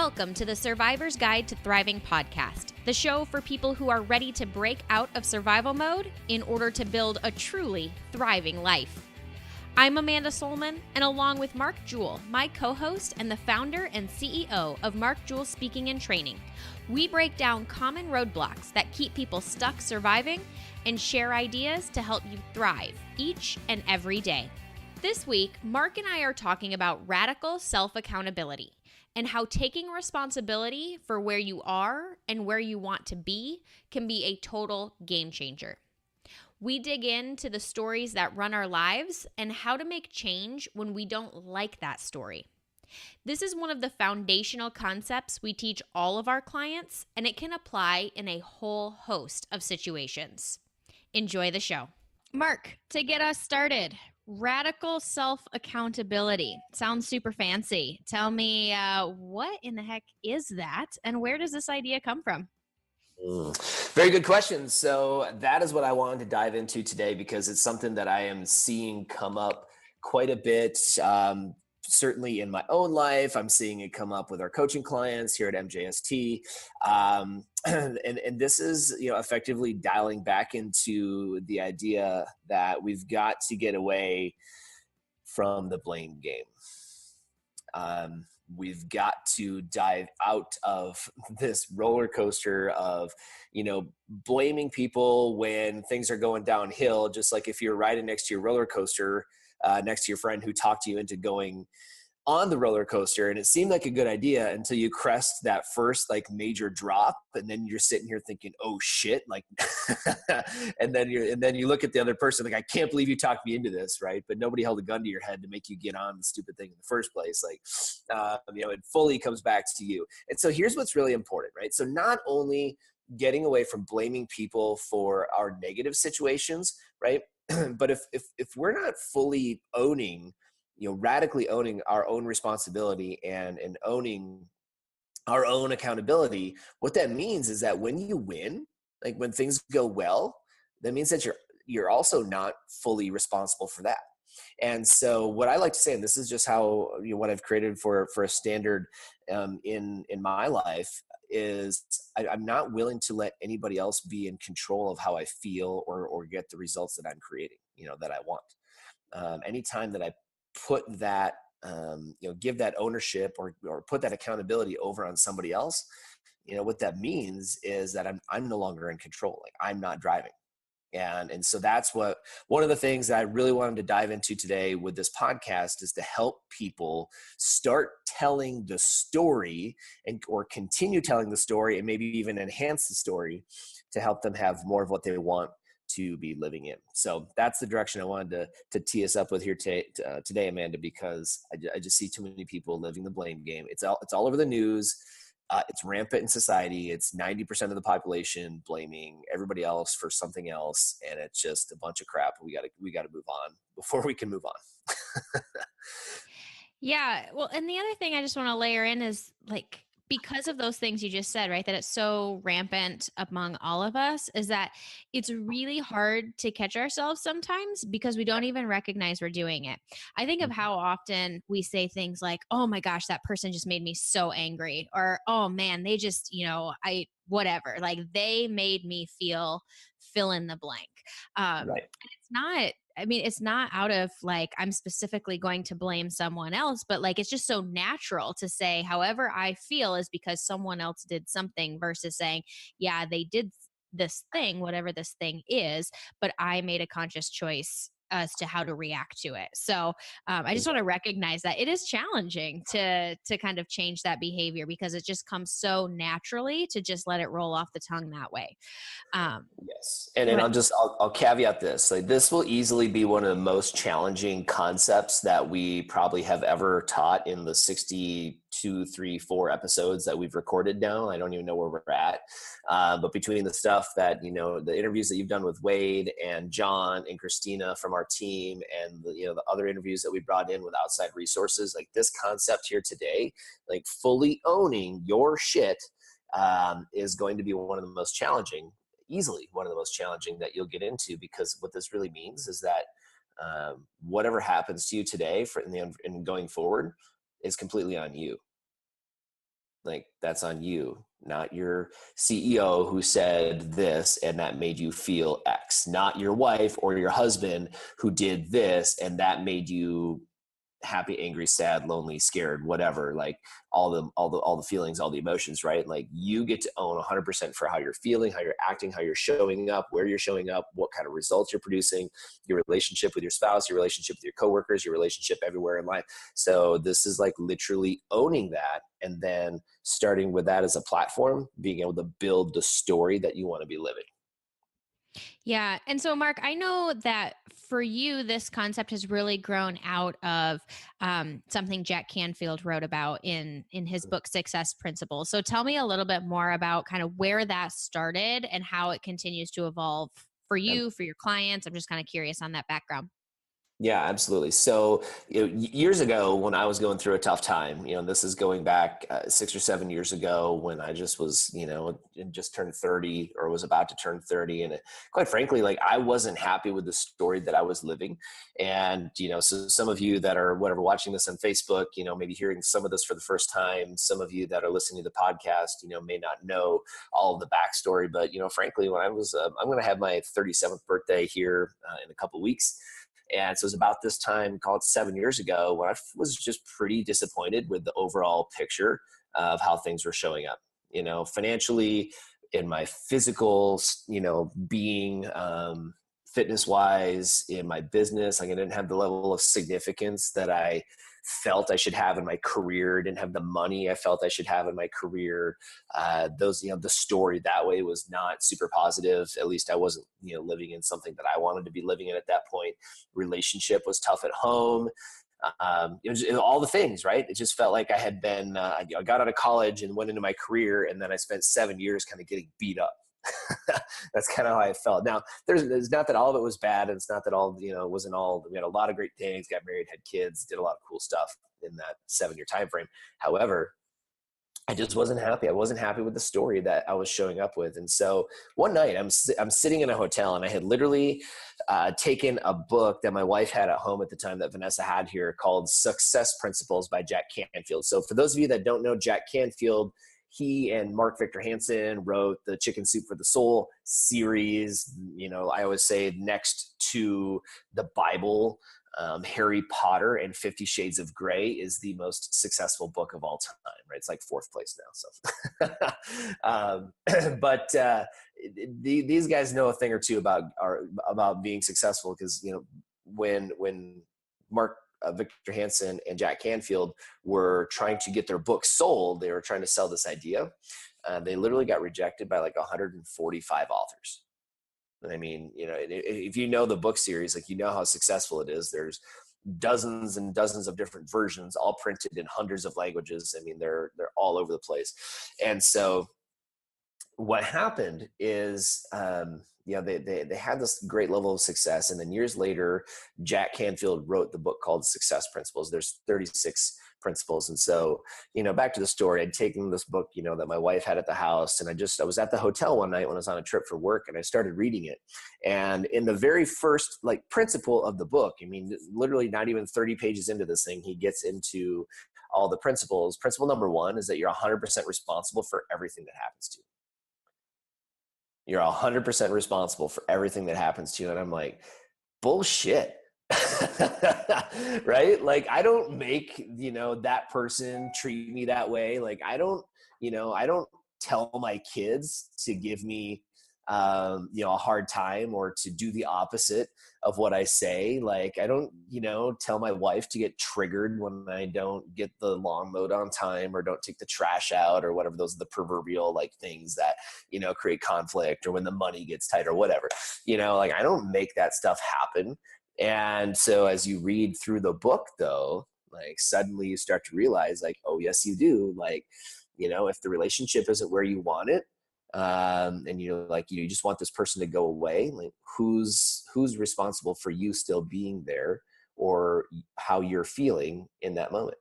Welcome to the Survivor's Guide to Thriving podcast, the show for people who are ready to break out of survival mode in order to build a truly thriving life. I'm Amanda Solman, and along with Mark Jewell, my co-host and the founder and CEO of Mark Jewell Speaking and Training, we break down common roadblocks that keep people stuck surviving and share ideas to help you thrive each and every day. This week, Mark and I are talking about radical self-accountability and how taking responsibility for where you are and where you want to be can be a total game changer. We dig into the stories that run our lives and how to make change when we don't like that story. This is one of the foundational concepts we teach all of our clients, and it can apply in a whole host of situations. Enjoy the show. Mark, to get us started, radical self-accountability. Sounds super fancy. Tell me, what in the heck is that, and where does this idea come from? Very good question. So that is what I wanted to dive into today because it's something that I am seeing come up quite a bit. Certainly in my own life, I'm seeing it come up with our coaching clients here at MJST. And this is, effectively dialing back into the idea that we've got to get away from the blame game. We've got to dive out of this roller coaster of, blaming people when things are going downhill, just like if you're riding next to your roller coaster, next to your friend who talked you into going on the roller coaster. And it seemed like a good idea until you crest that first major drop. And then you're sitting here thinking, oh shit. And then you look at the other person, I can't believe you talked me into this. Right. But nobody held a gun to your head to make you get on the stupid thing in the first place. It fully comes back to you. And so here's what's really important, right? So not only getting away from blaming people for our negative situations, right? But if we're not fully owning, radically owning our own responsibility and owning our own accountability, what that means is that when you win, when things go well, that means that you're also not fully responsible for that. And so what I like to say, and this is just how, what I've created for a standard in my life, is I'm not willing to let anybody else be in control of how I feel or get the results that I'm creating, that I want. Anytime that I put that, give that ownership or put that accountability over on somebody else, what that means is that I'm no longer in control. I'm not driving. And so that's one of the things that I really wanted to dive into today with this podcast is to help people start telling the story or continue telling the story and maybe even enhance the story to help them have more of what they want to be living in. So that's the direction I wanted to tee us up with here today, Amanda, because I just see too many people living the blame game. It's all over the news. It's rampant in society. It's 90% of the population blaming everybody else for something else, and it's just a bunch of crap. We got to move on before we can move on. Yeah. Well, and the other thing I just want to layer in is because of those things you just said, right, that it's so rampant among all of us, is that it's really hard to catch ourselves sometimes because we don't even recognize we're doing it. I think of how often we say things like, oh my gosh, that person just made me so angry, or, oh man, they just, whatever, they made me fill in the blank. Right. And it's not out of I'm specifically going to blame someone else, but it's just so natural to say however I feel is because someone else did something versus saying, yeah, they did this thing, whatever this thing is, but I made a conscious choice as to how to react to it. So I just want to recognize that it is challenging to kind of change that behavior because it just comes so naturally to just let it roll off the tongue that way. Yes. And I'll caveat this. This will easily be one of the most challenging concepts that we probably have ever taught in the 62, 3, 4 episodes that we've recorded now. I don't even know where we're at. But between the stuff that, the interviews that you've done with Wade and John and Christina from our team and the other interviews that we brought in with outside resources, this concept here today, fully owning your shit is going to be easily one of the most challenging that you'll get into, because what this really means is that whatever happens to you today and going forward is completely on you. Like, that's on you, not your CEO who said this and that made you feel X, not your wife or your husband who did this and that made you happy, angry, sad, lonely, scared, whatever, like all the feelings, all the emotions, right? Like, you get to own 100% for how you're feeling, how you're acting, how you're showing up, where you're showing up, what kind of results you're producing, your relationship with your spouse, your relationship with your coworkers, your relationship everywhere in life. So this is like literally owning that, and then starting with that as a platform, being able to build the story that you want to be living. Yeah. And so, Mark, I know that for you, this concept has really grown out of something Jack Canfield wrote about in his book, Success Principles. So tell me a little bit more about kind of where that started and how it continues to evolve for you, for your clients. I'm just kind of curious on that background. Yeah, absolutely. So, years ago when I was going through a tough time, this is going back 6 or 7 years ago when I just was, just turned 30 or was about to turn 30. And quite frankly, like, I wasn't happy with the story that I was living. And, so some of you that are whatever watching this on Facebook, maybe hearing some of this for the first time, some of you that are listening to the podcast, may not know all of the backstory. But, frankly, when I'm going to have my 37th birthday here in a couple of weeks. And so it was about this time, call it 7 years ago, when I was just pretty disappointed with the overall picture of how things were showing up, financially, in my physical, being, fitness wise, in my business. Like, I didn't have the level of significance that I felt I should have in my career. I didn't have the money I felt I should have in my career. The story that way was not super positive. At least I wasn't, living in something that I wanted to be living in at that point. Relationship was tough at home. It was all the things, right? It just felt like I had been, I got out of college and went into my career, and then I spent 7 years kind of getting beat up. That's kind of how I felt. Now, there's not that all of it was bad, and it's not that all, it wasn't all. We had a lot of great things, got married, had kids, did a lot of cool stuff in that 7 year time frame. However, I just wasn't happy. I wasn't happy with the story that I was showing up with. And so one night I'm sitting in a hotel, and I had literally taken a book that my wife had at home at the time that Vanessa had here called Success Principles by Jack Canfield. So for those of you that don't know Jack Canfield, he and Mark Victor Hansen wrote the Chicken Soup for the Soul series. I always say next to the Bible, Harry Potter and 50 Shades of Grey is the most successful book of all time, right? It's like fourth place now. So, but these guys know a thing or two about being successful, because, when Mark Victor Hansen and Jack Canfield were trying to get their book sold, they were trying to sell this idea. They literally got rejected by like 145 authors. I mean, if you know the book series, like, how successful it is. There's dozens and dozens of different versions, all printed in hundreds of languages. I mean, they're all over the place. And so what happened is, they had this great level of success. And then years later, Jack Canfield wrote the book called Success Principles. There's 36 principles. And so, back to the story, I'd taken this book, that my wife had at the house. And I was at the hotel one night when I was on a trip for work, and I started reading it. And in the very first principle of the book, I mean, literally not even 30 pages into this thing, he gets into all the principles. Principle number 1 is that you're 100% responsible for everything that happens to you. You're 100% responsible for everything that happens to you. And I'm like, bullshit. Right? Like, I don't make, that person treat me that way. Like, I don't tell my kids to give me, a hard time or to do the opposite of what I say. Like, I don't, tell my wife to get triggered when I don't get the lawn mowed on time or don't take the trash out or whatever. Those are the proverbial things that, create conflict, or when the money gets tight or whatever, I don't make that stuff happen. And so as you read through the book, though, suddenly you start to realize, oh, yes, you do. If the relationship isn't where you want it, and you just want this person to go away, who's responsible for you still being there, or how you're feeling in that moment,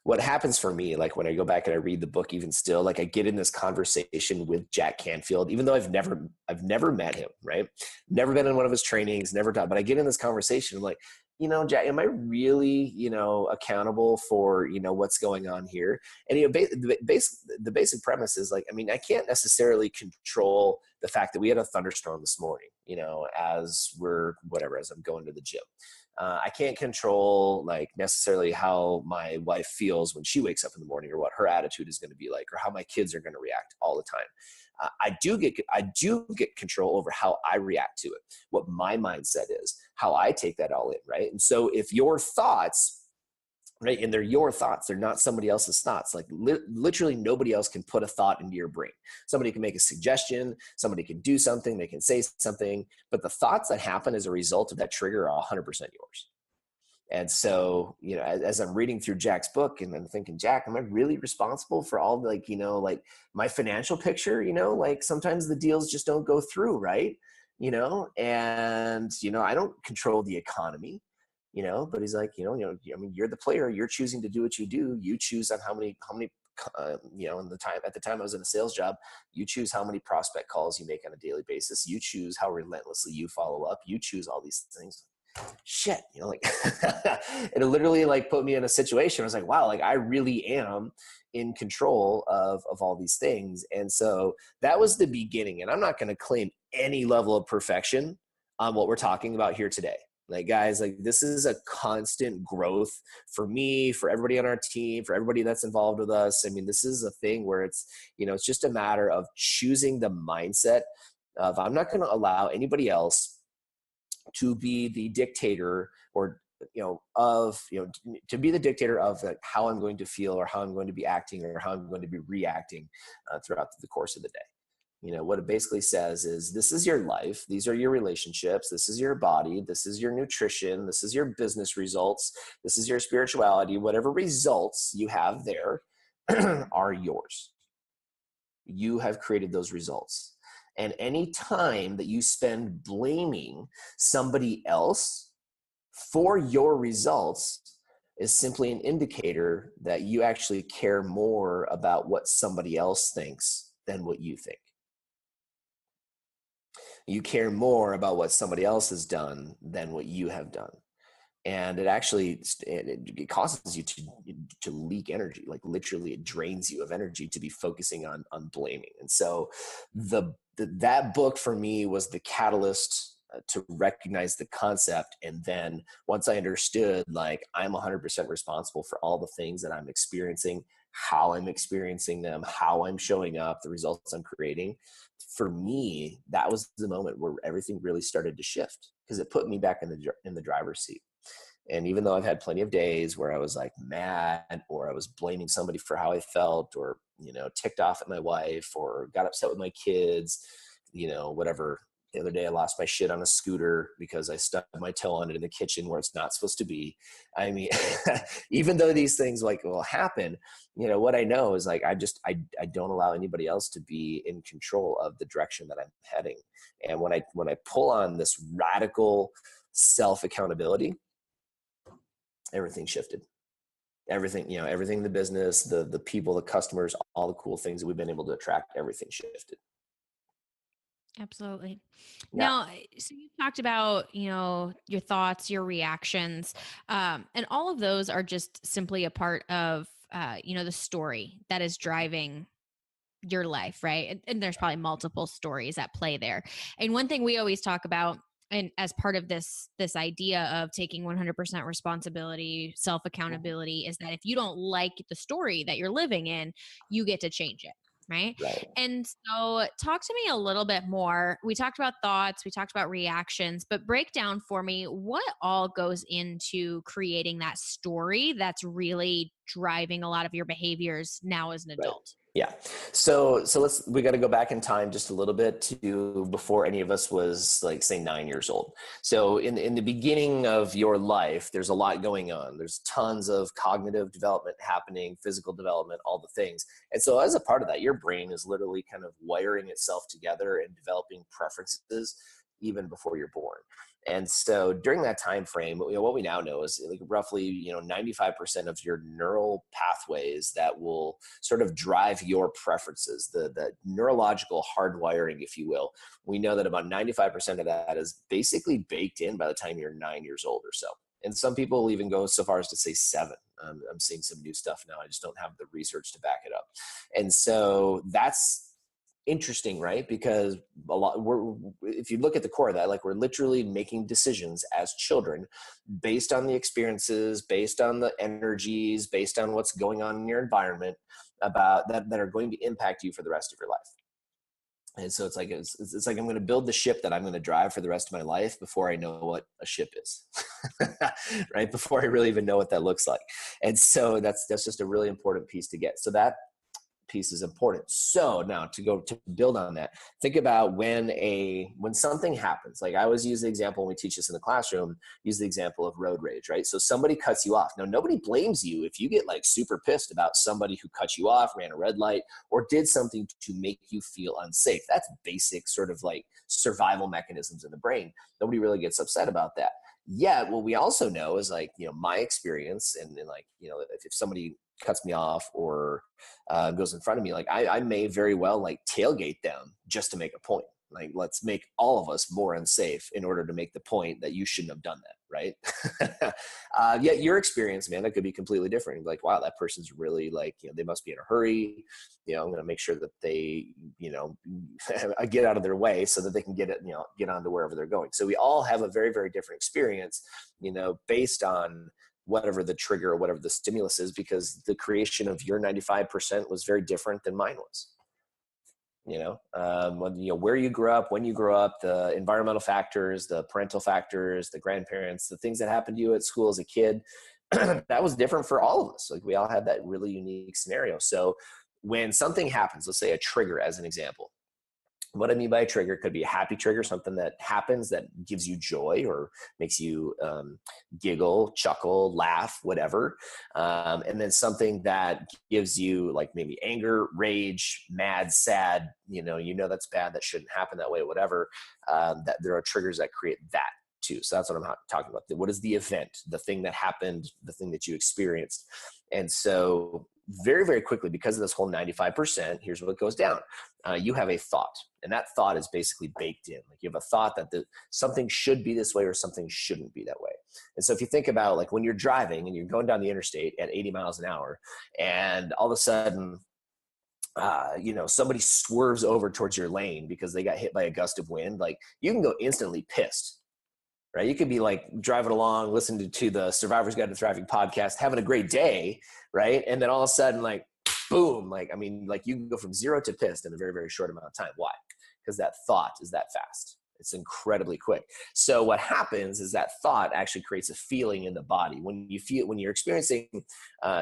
what happens for me, when I go back and I read the book, even still, I get in this conversation with Jack Canfield, even though I've never met him, right? Never been in one of his trainings, never done, but I get in this conversation. I'm like, Jack, am I really, accountable for, what's going on here? And, the basic premise is like, I mean, I can't necessarily control the fact that we had a thunderstorm this morning, as I'm going to the gym. I can't control like necessarily how my wife feels when she wakes up in the morning, or what her attitude is going to be like, or how my kids are going to react all the time. I do get control over how I react to it, what my mindset is, how I take that all in, right? And so if your thoughts, right, and they're your thoughts, they're not somebody else's thoughts. Like literally nobody else can put a thought into your brain. Somebody can make a suggestion, somebody can do something, they can say something, but the thoughts that happen as a result of that trigger are 100% yours. And so, as I'm reading through Jack's book and I'm thinking, Jack, am I really responsible for all like my financial picture? Like sometimes the deals just don't go through, right? And, I don't control the economy, but he's like, I mean, you're the player, you're choosing to do what you do. You choose on how many, at the time I was in a sales job, you choose how many prospect calls you make on a daily basis. You choose how relentlessly you follow up. You choose all these things. Shit, it literally like put me in a situation. I was like, wow, like I really am in control of all these things. And so that was the beginning. And I'm not going to claim any level of perfection on what we're talking about here today. Like, guys, like this is a constant growth for me, for everybody on our team, for everybody that's involved with us. I mean, this is a thing where it's, it's just a matter of choosing the mindset of, I'm not going to allow anybody else to be the dictator, or to be the dictator of like how I'm going to feel, or how I'm going to be acting, or how I'm going to be reacting throughout the course of the day. What it basically says is, this is your life, these are your relationships, this is your body, this is your nutrition, this is your business results, this is your spirituality. Whatever results you have there are yours. You have created those results. And any time that you spend blaming somebody else for your results is simply an indicator that you actually care more about what somebody else thinks than what you think. You care more about what somebody else has done than what you have done. And it actually, it causes you to leak energy. Like literally it drains you of energy to be focusing on blaming. And so that book for me was the catalyst to recognize the concept. And then once I understood, like I'm 100% responsible for all the things that I'm experiencing, how I'm experiencing them, how I'm showing up, the results I'm creating. For me, that was the moment where everything really started to shift, because it put me back in the driver's seat. And even though I've had plenty of days where I was like mad, or I was blaming somebody for how I felt, or, ticked off at my wife, or got upset with my kids, whatever. The other day I lost my shit on a scooter because I stuck my toe on it in the kitchen where it's not supposed to be. I mean, even though these things like will happen, what I know is like, I don't allow anybody else to be in control of the direction that I'm heading. And when I pull on this radical self-accountability, everything shifted. Everything, everything in the business, the people, the customers, all the cool things that we've been able to attract, everything shifted. Absolutely. Yeah. Now, so you talked about, your thoughts, your reactions, and all of those are just simply a part of, the story that is driving your life, right? And there's probably multiple stories at play there. And one thing we always talk about, and as part of this idea of taking 100% responsibility, self accountability, is that if you don't like the story that you're living in, you get to change it. Right. Right. And so talk to me a little bit more. We talked about thoughts, we talked about reactions, but break down for me what all goes into creating that story that's really driving a lot of your behaviors now as an Right. adult. Yeah. So we got to go back in time just a little bit to before any of us was like, say, 9 years old. So in the beginning of your life, there's a lot going on. There's tons of cognitive development happening, physical development, all the things. And so as a part of that, your brain is literally kind of wiring itself together and developing preferences even before you're born. And so during that time frame, what we now know is like roughly 95% of your neural pathways that will sort of drive your preferences, the neurological hardwiring, if you will. We know that about 95% of that is basically baked in by the time you're 9 years old or so. And some people will even go so far as to say 7. I'm seeing some new stuff now. I just don't have the research to back it up. And so that's interesting, right? Because if you look at the core of that, like we're literally making decisions as children based on the experiences, based on the energies, based on what's going on in your environment about that are going to impact you for the rest of your life. And so it's like I'm going to build the ship that I'm going to drive for the rest of my life before I know what a ship is, right? Before I really even know what that looks like. And so that's just a really important piece to get. So that piece is important. So now to build on that, think about when something happens. Like I always use the example when we teach this in the classroom, use the example of road rage, right? So somebody cuts you off. Now, nobody blames you if you get like super pissed about somebody who cut you off, ran a red light, or did something to make you feel unsafe. That's basic sort of like survival mechanisms in the brain. Nobody really gets upset about that. Yet, what we also know is like, my experience and like, if somebody cuts me off or goes in front of me, like I may very well like tailgate them just to make a point. Like, let's make all of us more unsafe in order to make the point that you shouldn't have done that, right? Yet your experience, man, that could be completely different. Like, wow, that person's really like, they must be in a hurry. I'm going to make sure that they, I get out of their way so that they can get on to wherever they're going. So we all have a very, very different experience, based on whatever the trigger or whatever the stimulus is, because the creation of your 95% was very different than mine was. Where you grew up, when you grew up, the environmental factors, the parental factors, the grandparents, the things that happened to you at school as a kid, that was different for all of us. Like we all had that really unique scenario. So when something happens, let's say a trigger as an example. What I mean by a trigger could be a happy trigger, something that happens that gives you joy or makes you giggle, chuckle, laugh, whatever. And then something that gives you like maybe anger, rage, mad, sad, that's bad, that shouldn't happen that way, whatever. That there are triggers that create that too. So that's what I'm talking about. What is the event, the thing that happened, the thing that you experienced? And so very, very quickly, because of this whole 95%, here's what goes down. You have a thought, and that thought is basically baked in. Like you have a thought that something should be this way or something shouldn't be that way. And so if you think about like when you're driving and you're going down the interstate at 80 miles an hour, and all of a sudden, somebody swerves over towards your lane because they got hit by a gust of wind, like you can go instantly pissed. Right? You could be like driving along, listening to the Survivor's Guide to Thriving podcast, having a great day, right? And then all of a sudden, like, boom, like you can go from 0 to pissed in a very, very short amount of time. Why? Because that thought is that fast. It's incredibly quick. So what happens is that thought actually creates a feeling in the body. When you're experiencing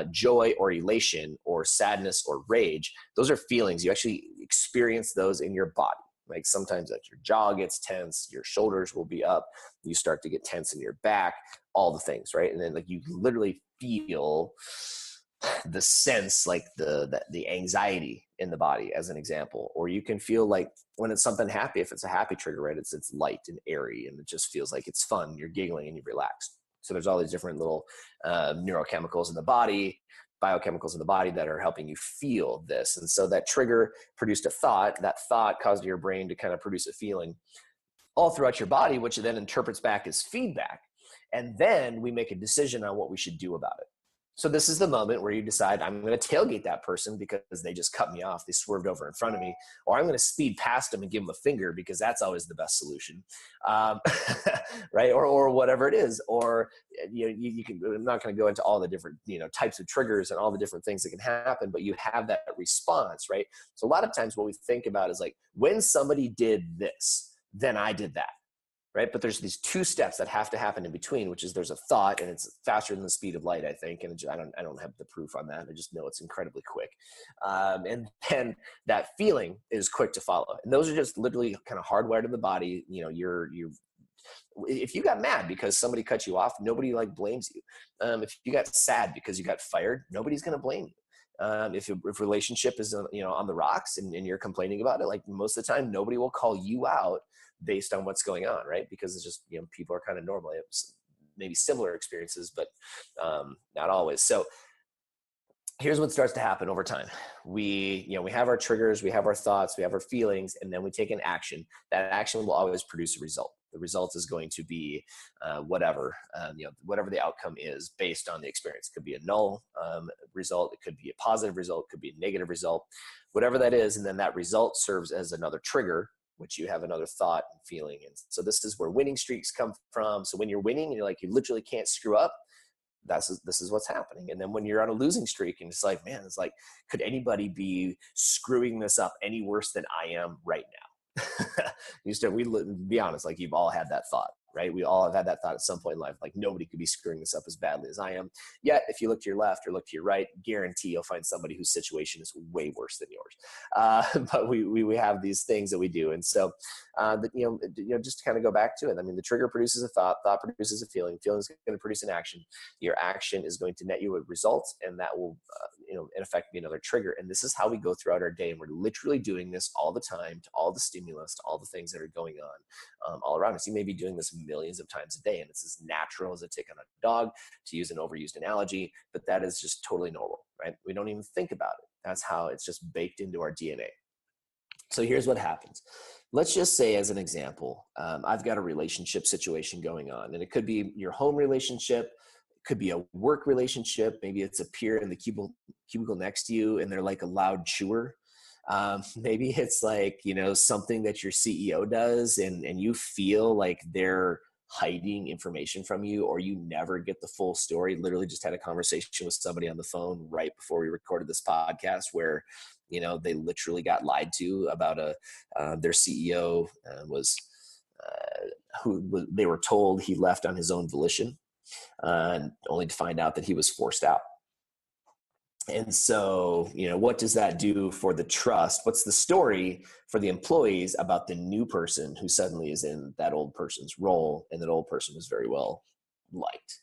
joy or elation or sadness or rage, those are feelings. You actually experience those in your body. Like sometimes like your jaw gets tense, your shoulders will be up, you start to get tense in your back, all the things, right? And then like you literally feel the sense, like the anxiety in the body as an example. Or you can feel like when it's something happy, if it's a happy trigger, right, it's light and airy and it just feels like it's fun, you're giggling and you're relaxed. So there's all these different little neurochemicals in the body, biochemicals in the body that are helping you feel this. And so that trigger produced a thought. That thought caused your brain to kind of produce a feeling all throughout your body, which then interprets back as feedback. And then we make a decision on what we should do about it. So this is the moment where you decide, I'm going to tailgate that person because they just cut me off. They swerved over in front of me. Or I'm going to speed past them and give them a finger because that's always the best solution. Right? Or whatever it is. Or you can, I'm not going to go into all the different types of triggers and all the different things that can happen, but you have that response, right? So a lot of times what we think about is like, when somebody did this, then I did that. Right? But there's these 2 steps that have to happen in between, which is there's a thought, and it's faster than the speed of light, I think. And I don't have the proof on that. I just know it's incredibly quick. And then that feeling is quick to follow. And those are just literally kind of hardwired in the body. If you got mad because somebody cut you off, nobody like blames you. If you got sad because you got fired, nobody's going to blame you. If relationship is on the rocks and you're complaining about it, like most of the time, nobody will call you out based on what's going on, right? Because it's just, people are kind of normal. It's maybe similar experiences, but not always. So here's what starts to happen over time. We have our triggers, we have our thoughts, we have our feelings, and then we take an action. That action will always produce a result. The result is going to be whatever, whatever the outcome is based on the experience. It could be a null result. It could be a positive result. It could be a negative result, whatever that is. And then that result serves as another trigger, which you have another thought and feeling. And so this is where winning streaks come from. So when you're winning, you're like, you literally can't screw up. This is what's happening. And then when you're on a losing streak and it's like, man, it's like, could anybody be screwing this up any worse than I am right now? We be honest, like you've all had that thought, right? We all have had that thought at some point in life, like nobody could be screwing this up as badly as I am. Yet, if you look to your left or look to your right, guarantee you'll find somebody whose situation is way worse than yours. But we have these things that we do. And so, just to kind of go back to it, I mean, the trigger produces a thought produces a feeling is going to produce an action. Your action is going to net you a result, and that will, in effect, be another trigger. And this is how we go throughout our day. And we're literally doing this all the time to all the stimulus, to all the things that are going on all around us. You may be doing this millions of times a day, and it's as natural as a tick on a dog, to use an overused analogy, but that is just totally normal, right? We don't even think about it. That's how it's just baked into our DNA. So here's what happens. Let's just say, as an example, I've got a relationship situation going on, and it could be your home relationship, it could be a work relationship. Maybe it's a peer in the cubicle next to you, and they're like a loud chewer. Maybe it's like, something that your CEO does and you feel like they're hiding information from you, or you never get the full story. Literally just had a conversation with somebody on the phone right before we recorded this podcast where, they literally got lied to about their CEO they were told he left on his own volition, only to find out that he was forced out. And so, what does that do for the trust? What's the story for the employees about the new person who suddenly is in that old person's role, and that old person was very well liked,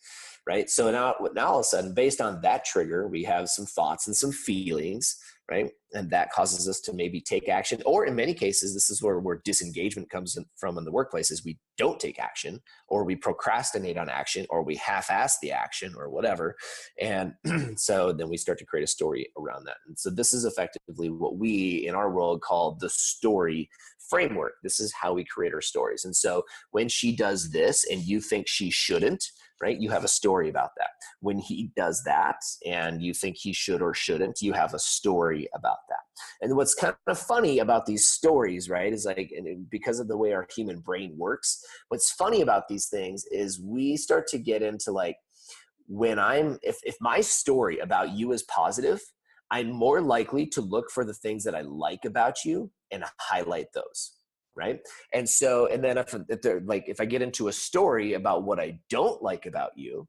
right? So now all of a sudden, based on that trigger, we have some thoughts and some feelings, right? And that causes us to maybe take action, or in many cases, this is where disengagement comes from in the workplace, is we don't take action, or we procrastinate on action, or we half-ass the action, or whatever. And so then we start to create a story around that. And so this is effectively what we in our world call the story framework. This is how we create our stories. And so when she does this and you think she shouldn't, right, you have a story about that. When he does that and you think he should or shouldn't, you have a story about that. And what's kind of funny about these stories, right, is like, and because of the way our human brain works, what's funny about these things is we start to get into like, if my story about you is positive, I'm more likely to look for the things that I like about you and highlight those. Right. And so, and then if I get into a story about what I don't like about you,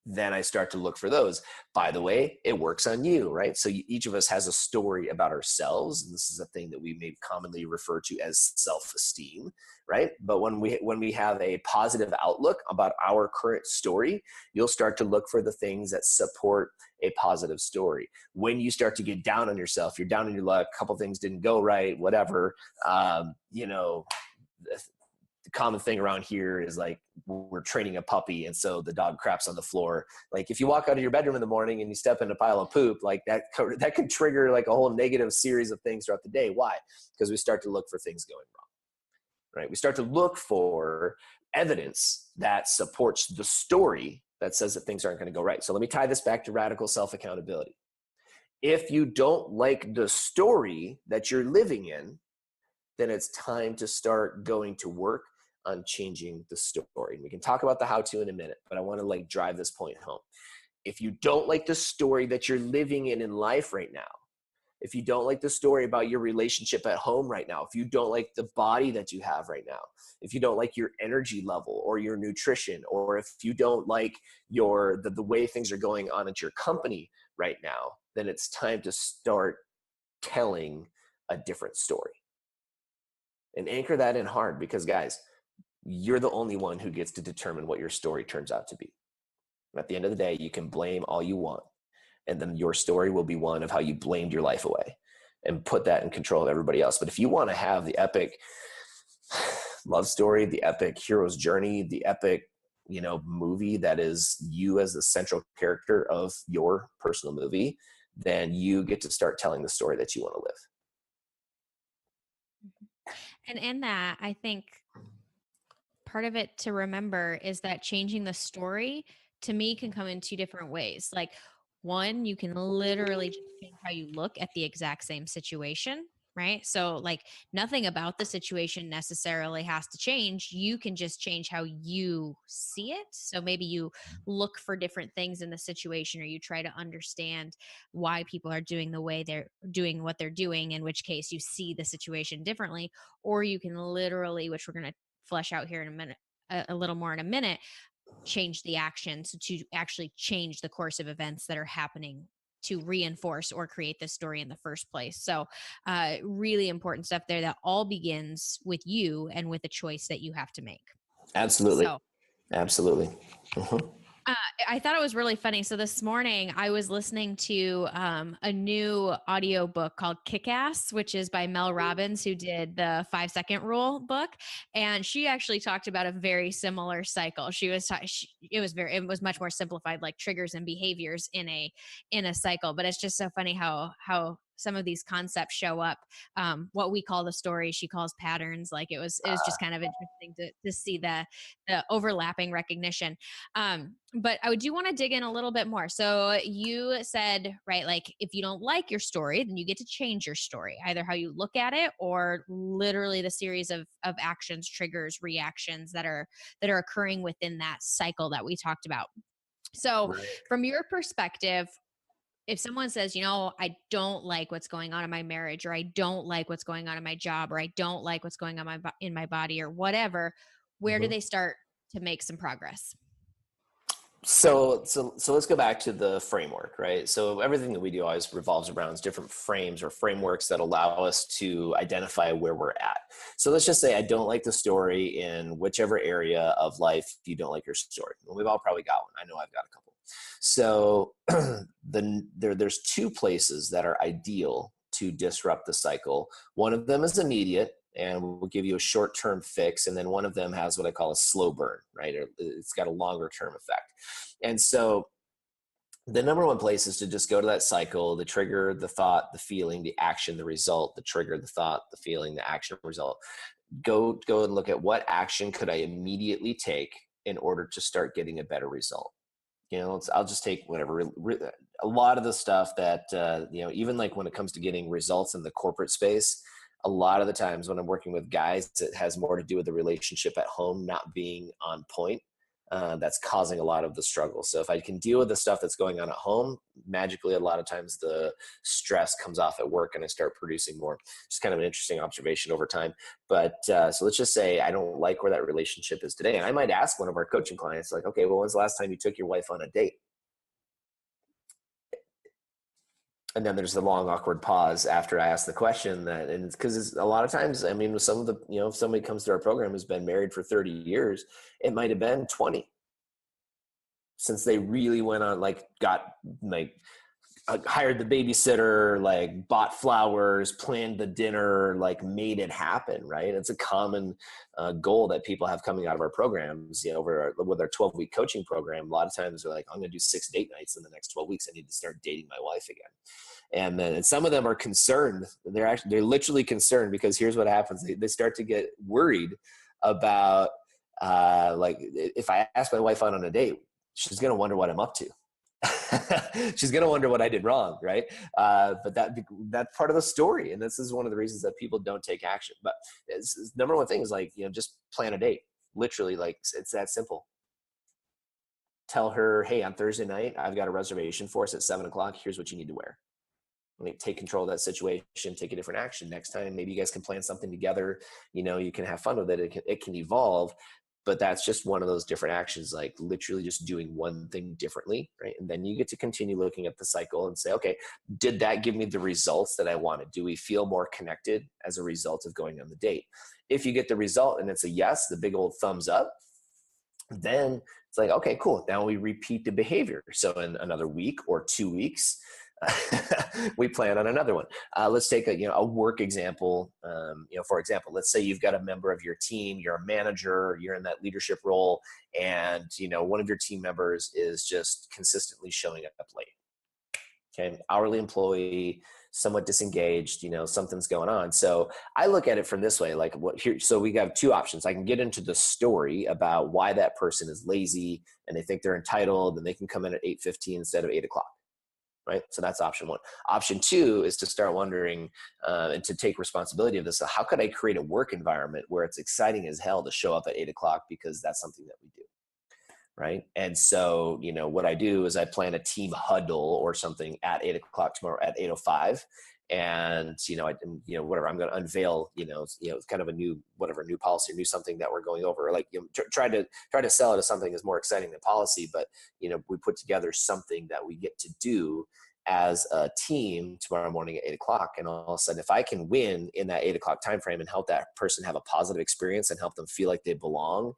then I start to look for those. By the way, it works on you, right? So each of us has a story about ourselves. And this is a thing that we may commonly refer to as self-esteem, right? But when we have a positive outlook about our current story, you'll start to look for the things that support a positive story. When you start to get down on yourself, you're down on your luck, a couple things didn't go right, whatever, the common thing around here is like, we're training a puppy, and so the dog craps on the floor. Like if you walk out of your bedroom in the morning and you step in a pile of poop, like that could trigger like a whole negative series of things throughout the day. Why? Because we start to look for things going wrong, right? We start to look for evidence that supports the story that says that things aren't going to go right. So let me tie this back to radical self-accountability. If you don't like the story that you're living in, then it's time to start going to work on changing the story. And we can talk about the how-to in a minute, but I want to like drive this point home. If you don't like the story that you're living in life right now, if you don't like the story about your relationship at home right now, if you don't like the body that you have right now, if you don't like your energy level or your nutrition, or if you don't like the way things are going on at your company right now, then it's time to start telling a different story. And anchor that in hard, because guys, you're the only one who gets to determine what your story turns out to be. At the end of the day, you can blame all you want, and then your story will be one of how you blamed your life away and put that in control of everybody else. But if you want to have the epic love story, the epic hero's journey, the epic, movie that is you as the central character of your personal movie, then you get to start telling the story that you want to live. And in that, I think part of it to remember is that changing the story to me can come in two different ways. Like, one, you can literally just change how you look at the exact same situation, right? So, like, nothing about the situation necessarily has to change. You can just change how you see it. So, maybe you look for different things in the situation, or you try to understand why people are doing the way they're doing what they're doing, in which case you see the situation differently. Or you can literally, which we're going to flesh out here in a minute, a little more in a minute, change the actions to actually change the course of events that are happening to reinforce or create this story in the first place. So, really important stuff there that all begins with you and with a choice that you have to make. Absolutely. So, Absolutely. Mm-hmm. Uh, I thought it was really funny. So this morning I was listening to a new audio book called Kick-Ass, which is by Mel Robbins, who did the 5-second rule book. And she actually talked about a very similar cycle. It was much more simplified, like triggers and behaviors in a cycle. But it's just so funny how some of these concepts show up. What we call the story, she calls patterns. Like it was just kind of interesting to see the overlapping recognition. But I do want to dig in a little bit more. So you said, right, like if you don't like your story, then you get to change your story, either how you look at it or literally the series of actions, triggers, reactions that are occurring within that cycle that we talked about. So Right. from your perspective, if someone says, I don't like what's going on in my marriage, or I don't like what's going on in my job, or I don't like what's going on in my body, or whatever, where do Mm-hmm. they start to make some progress? So let's go back to the framework, right? So everything that we do always revolves around different frames or frameworks that allow us to identify where we're at. So let's just say I don't like the story in whichever area of life you don't like your story. Well, we've all probably got one. I know I've got a couple. So there's two places that are ideal to disrupt the cycle. One of them is immediate, and we'll give you a short-term fix. And then one of them has what I call a slow burn, right? It's got a longer-term effect. And so the number one place is to just go to that cycle, the trigger, the thought, the feeling, the action, the result, the trigger, the thought, the feeling, the action, result. Go and look at what action could I immediately take in order to start getting a better result. I'll just take whatever. A lot of the stuff that, even like when it comes to getting results in the corporate space, a lot of the times when I'm working with guys, it has more to do with the relationship at home not being on point. That's causing a lot of the struggle. So if I can deal with the stuff that's going on at home, magically, a lot of times the stress comes off at work and I start producing more. Just kind of an interesting observation over time. But so let's just say I don't like where that relationship is today. And I might ask one of our coaching clients, like, okay, well, when's the last time you took your wife on a date? And then there's the long awkward pause after I ask the question, and it's because a lot of times, I mean, with some of the, if somebody comes to our program who's been married for 30 years, it might've been 20 since they really went on, hired the babysitter, like bought flowers, planned the dinner, like made it happen. Right. It's a common goal that people have coming out of our programs, with our 12-week coaching program. A lot of times they're like, I'm going to do 6 date nights in the next 12 weeks. I need to start dating my wife again. And some of them are concerned. They're literally concerned because here's what happens. They start to get worried about, if I ask my wife out on a date, she's going to wonder what I'm up to. She's going to wonder what I did wrong. Right. But that's part of the story. And this is one of the reasons that people don't take action. But number one thing is just plan a date. Literally, it's that simple. Tell her, hey, on Thursday night, I've got a reservation for us at 7:00. Here's what you need to wear. Take control of that situation, take a different action. Next time, maybe you guys can plan something together. You can have fun with it. It can evolve. But that's just one of those different actions, like literally just doing one thing differently, right? And then you get to continue looking at the cycle and say, okay, did that give me the results that I wanted? Do we feel more connected as a result of going on the date? If you get the result and it's a yes, the big old thumbs up, then it's like, okay, cool. Now we repeat the behavior. So in another week or 2 weeks, we plan on another one. Let's take a work example. For example, let's say you've got a member of your team, you're a manager, you're in that leadership role, and one of your team members is just consistently showing up late. Okay, hourly employee, somewhat disengaged, something's going on. So I look at it from this way, like so we have two options. I can get into the story about why that person is lazy and they think they're entitled, and they can come in at 8:15 instead of 8:00. Right. So that's option one. Option two is to start wondering and to take responsibility of this. So how could I create a work environment where it's exciting as hell to show up at 8:00 because that's something that we do. Right. And so, what I do is I plan a team huddle or something at 8:00 tomorrow at 8:05. And, whatever, I'm going to unveil, kind of a new policy, new something that we're going over, like, try to sell it as something that's more exciting than policy. But, we put together something that we get to do as a team tomorrow morning at 8:00. And all of a sudden, if I can win in that 8:00 timeframe and help that person have a positive experience and help them feel like they belong,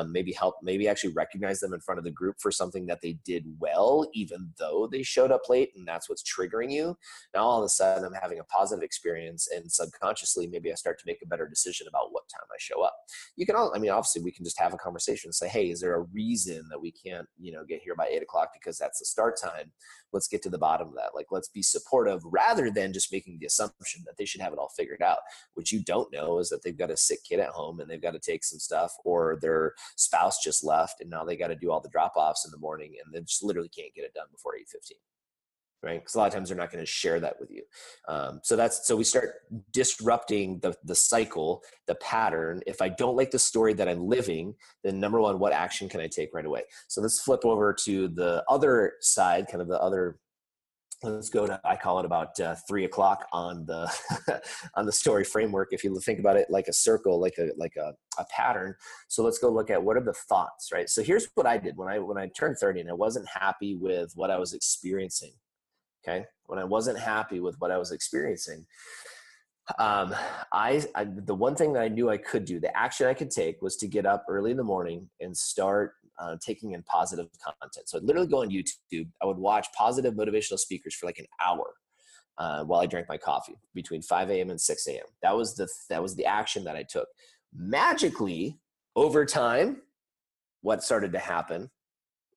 maybe actually recognize them in front of the group for something that they did well, even though they showed up late, and that's what's triggering you. Now, all of a sudden, I'm having a positive experience, and subconsciously, maybe I start to make a better decision about what time I show up. Obviously, we can just have a conversation and say, hey, is there a reason that we can't, get here by 8:00 because that's the start time? Let's get to the bottom of that. Like, let's be supportive rather than just making the assumption that they should have it all figured out. What you don't know is that they've got a sick kid at home and they've got to take some stuff, or their spouse just left and now they got to do all the drop-offs in the morning, and they just literally can't get it done before 8:15. Right? Because a lot of times they're not going to share that with you. So we start disrupting the cycle, the pattern. If I don't like the story that I'm living, then number one, what action can I take right away? So let's flip over to the other side, kind of the other. Let's go to, I call it about 3:00 on the on the story framework. If you think about it like a circle, like a pattern. So let's go look at what are the thoughts, right? So here's what I did when I turned 30 and I wasn't happy with what I was experiencing. Okay. When I wasn't happy with what I was experiencing, the one thing that I knew I could do, the action I could take, was to get up early in the morning and start taking in positive content. So I'd literally go on YouTube. I would watch positive motivational speakers for like an hour while I drank my coffee between 5 a.m. and 6 a.m. That was the action that I took. Magically, over time, what started to happen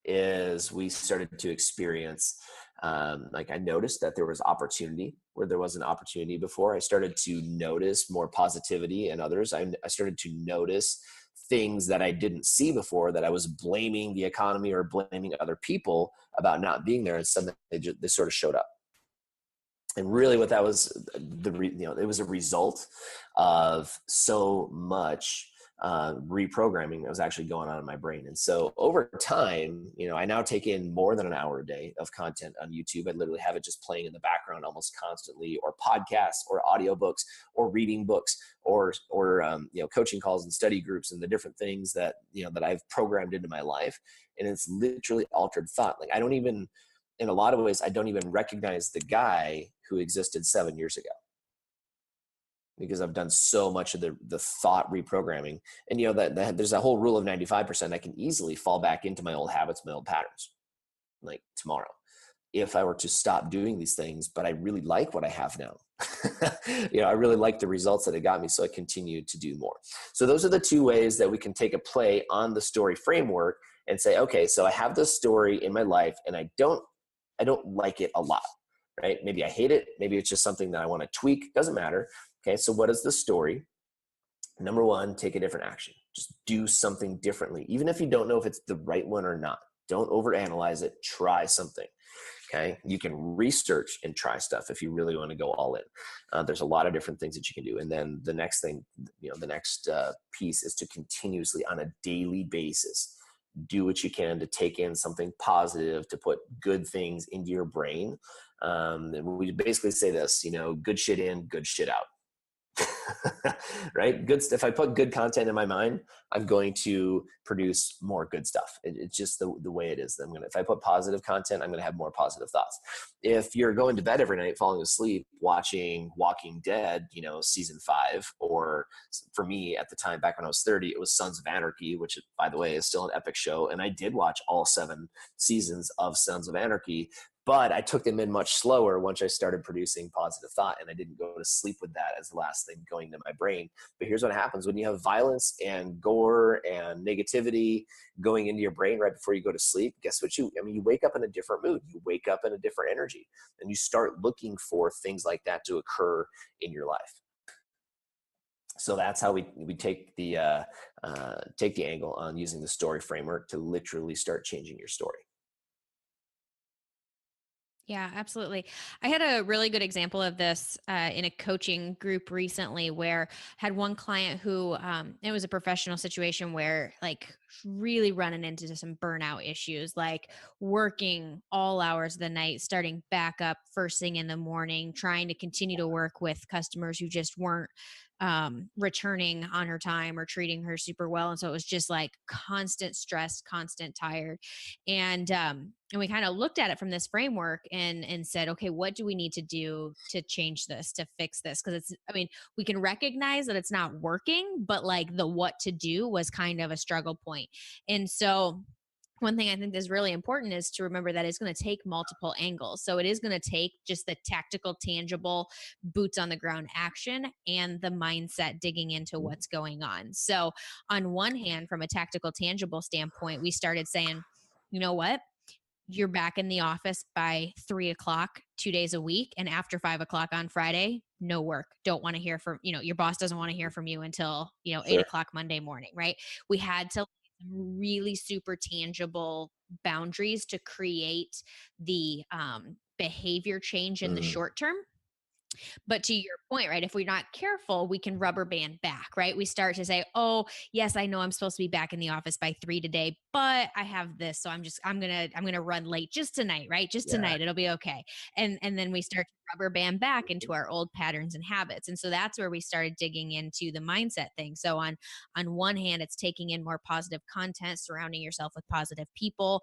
is we started to experience, I noticed that there was opportunity where there wasn't opportunity before. I started to notice more positivity in others. I started to notice things that I didn't see before, that I was blaming the economy or blaming other people about not being there, and suddenly they sort of showed up. And really what that was, it was a result of so much reprogramming that was actually going on in my brain. And so over time, I now take in more than an hour a day of content on YouTube. I literally have it just playing in the background almost constantly, or podcasts or audiobooks or reading books or coaching calls and study groups and the different things that, that I've programmed into my life. And it's literally altered thought. Like, in a lot of ways, I don't even recognize the guy who existed 7 years ago, because I've done so much of the thought reprogramming. And that there's a whole rule of 95%. I can easily fall back into my old habits, my old patterns, like tomorrow, if I were to stop doing these things. But I really like what I have now. I really like the results that it got me, so I continue to do more. So those are the two ways that we can take a play on the story framework and say, okay, so I have this story in my life and I don't like it a lot, right? Maybe I hate it. Maybe it's just something that I want to tweak. Doesn't matter. Okay, so what is the story? Number one, take a different action. Just do something differently. Even if you don't know if it's the right one or not, don't overanalyze it. Try something. Okay, you can research and try stuff if you really want to go all in. There's a lot of different things that you can do. And then the next thing, the next piece is to continuously, on a daily basis, do what you can to take in something positive, to put good things into your brain. And we basically say this, good shit in, good shit out. Right? If I put good content in my mind, I'm going to produce more good stuff. It's just the way it is. If I put positive content, I'm going to have more positive thoughts. If you're going to bed every night, falling asleep, watching Walking Dead, season 5, or for me at the time, back when I was 30, it was Sons of Anarchy, which by the way is still an epic show. And I did watch all 7 seasons of Sons of Anarchy. But I took them in much slower once I started producing positive thought, and I didn't go to sleep with that as the last thing going to my brain. But here's what happens when you have violence and gore and negativity going into your brain right before you go to sleep. Guess what? You wake up in a different mood. You wake up in a different energy, and you start looking for things like that to occur in your life. So that's how we take the angle on using the story framework to literally start changing your story. Yeah, absolutely. I had a really good example of this in a coaching group recently where I had one client who it was a professional situation where like really running into some burnout issues, like working all hours of the night, starting back up first thing in the morning, trying to continue to work with customers who just weren't returning on her time or treating her super well. And so it was just like constant stress, constant tired. And we kind of looked at it from this framework and said, okay, what do we need to do to change this, to fix this? Because we can recognize that it's not working, but like the what to do was kind of a struggle point. And so one thing I think is really important is to remember that it's going to take multiple angles. So it is going to take just the tactical, tangible, boots on the ground action and the mindset digging into what's going on. So on one hand, from a tactical, tangible standpoint, we started saying, you know what? You're back in the office by 3:00, 2 days a week. And after 5:00 on Friday, no work. Don't want to hear from, your boss doesn't want to hear from you until, 8:00 Monday morning. Right. We had to really super tangible boundaries to create the behavior change in the short term. But to your point, right, if we're not careful, we can rubber band back, right? We start to say, oh, yes, I know I'm supposed to be back in the office by 3 today, but I have this. So I'm gonna run late just tonight, right? Just tonight. It'll be okay. And then we start to rubber band back into our old patterns and habits. And so that's where we started digging into the mindset thing. So on one hand, it's taking in more positive content, surrounding yourself with positive people,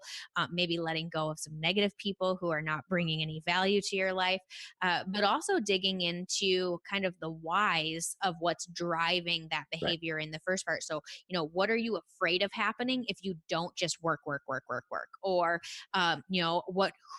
maybe letting go of some negative people who are not bringing any value to your life, but also digging into kind of the whys of what's driving that behavior in the first part. So, what are you afraid of happening if you don't just work, work, work, work, work? Or,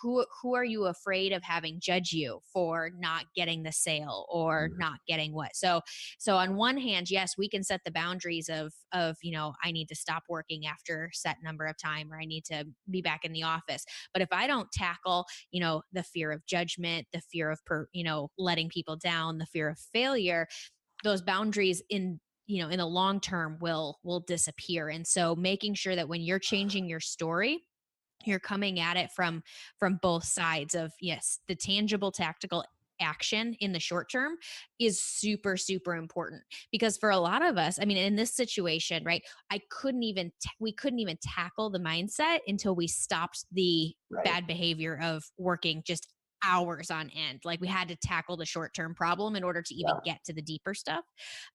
who are you afraid of having judge you for not getting the sale or not getting what? So on one hand, yes, we can set the boundaries of, I need to stop working after set number of time, or I need to be back in the office. But if I don't tackle, the fear of judgment, the fear of, letting people down, the fear of failure, those boundaries in the long term will disappear. And so making sure that when you're changing your story, you're coming at it from both sides of, yes, the tangible tactical action in the short term is super, super important. Because for a lot of us, in this situation, right, we couldn't even tackle the mindset until we stopped the bad behavior of working just hours on end. Like we had to tackle the short-term problem in order to even get to the deeper stuff.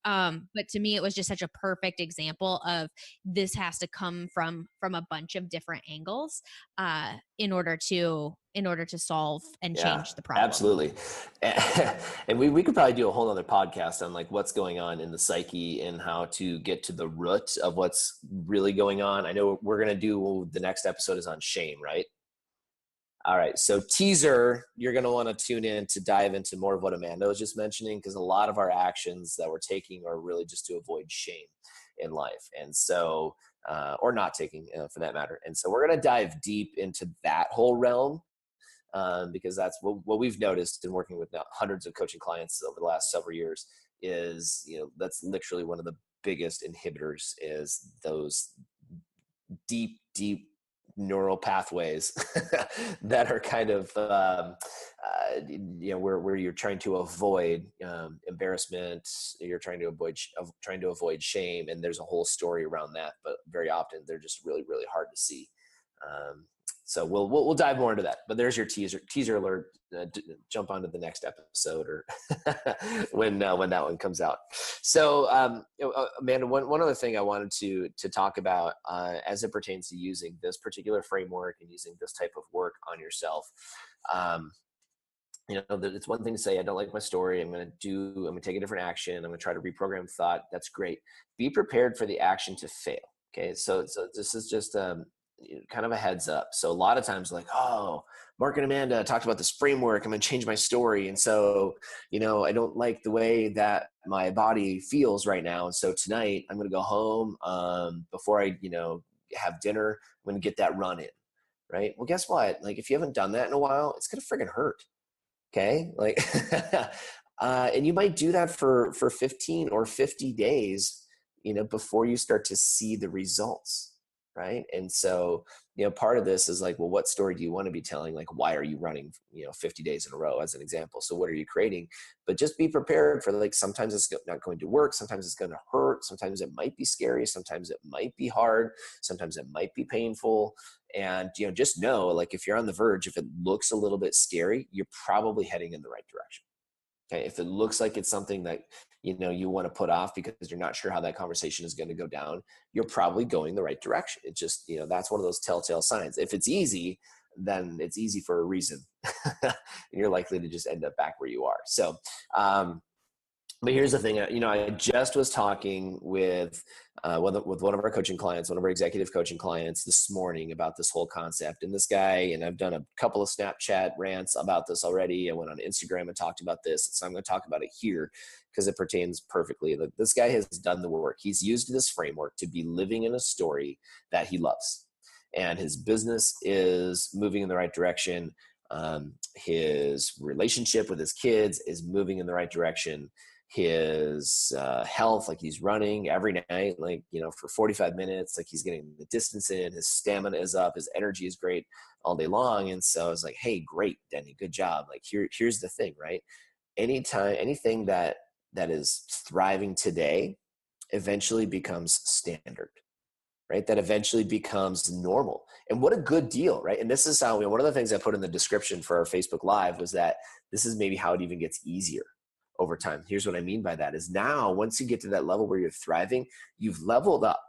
But to me, it was just such a perfect example of this has to come from a bunch of different angles in order to solve and change the problem. Absolutely. And we could probably do a whole other podcast on like what's going on in the psyche and how to get to the root of what's really going on. I know we're going to do, the next episode is on shame, right? All right. So teaser, you're going to want to tune in to dive into more of what Amanda was just mentioning, because a lot of our actions that we're taking are really just to avoid shame in life. And so, or not taking for that matter. And so we're going to dive deep into that whole realm. Because that's what we've noticed in working with hundreds of coaching clients over the last several years is, that's literally one of the biggest inhibitors is those deep neural pathways that are kind of, where you're trying to avoid embarrassment, you're trying to avoid shame. And there's a whole story around that, but very often they're just really, really hard to see. So we'll dive more into that, but there's your teaser alert. Jump onto the next episode or when that one comes out. So Amanda, one other thing I wanted to talk about as it pertains to using this particular framework and using this type of work on yourself. It's one thing to say, I don't like my story. I'm going to take a different action. I'm going to try to reprogram thought. That's great. Be prepared for the action to fail. Okay. So this is just, kind of a heads up. So a lot of times like, oh, Mark and Amanda talked about this framework. I'm going to change my story. And so, I don't like the way that my body feels right now. And so tonight I'm going to go home before I, have dinner. I'm going to get that run in. Right. Well, guess what? Like if you haven't done that in a while, it's going to friggin' hurt. Okay. Like, and you might do that for 15 or 50 days, before you start to see the results. Right. And so, part of this is like, well, what story do you want to be telling? Like, why are you running, 50 days in a row as an example? So what are you creating? But just be prepared for like, sometimes it's not going to work. Sometimes it's going to hurt. Sometimes it might be scary. Sometimes it might be hard. Sometimes it might be painful. And, just know, like, if you're on the verge, if it looks a little bit scary, you're probably heading in the right direction. Okay. If it looks like it's something that, you want to put off because you're not sure how that conversation is going to go down, you're probably going the right direction. It just, that's one of those telltale signs. If it's easy, then it's easy for a reason. And you're likely to just end up back where you are. So, but here's the thing, I just was talking with one of our coaching clients, one of our executive coaching clients this morning about this whole concept. And this guy, and I've done a couple of Snapchat rants about this already. I went on Instagram and talked about this. So I'm going to talk about it here because it pertains perfectly. This guy has done the work. He's used this framework to be living in a story that he loves. And his business is moving in the right direction. His relationship with his kids is moving in the right direction. His health, like he's running every night, like, for 45 minutes, like he's getting the distance in, his stamina is up, his energy is great all day long. And so I was like, hey, great, Denny, good job. Like here's the thing, right? Anything that is thriving today eventually becomes standard, right? That eventually becomes normal. And what a good deal, right? And this is how, one of the things I put in the description for our Facebook Live was that this is maybe how it even gets easier over time. Here's what I mean by that is now, once you get to that level where you're thriving, you've leveled up.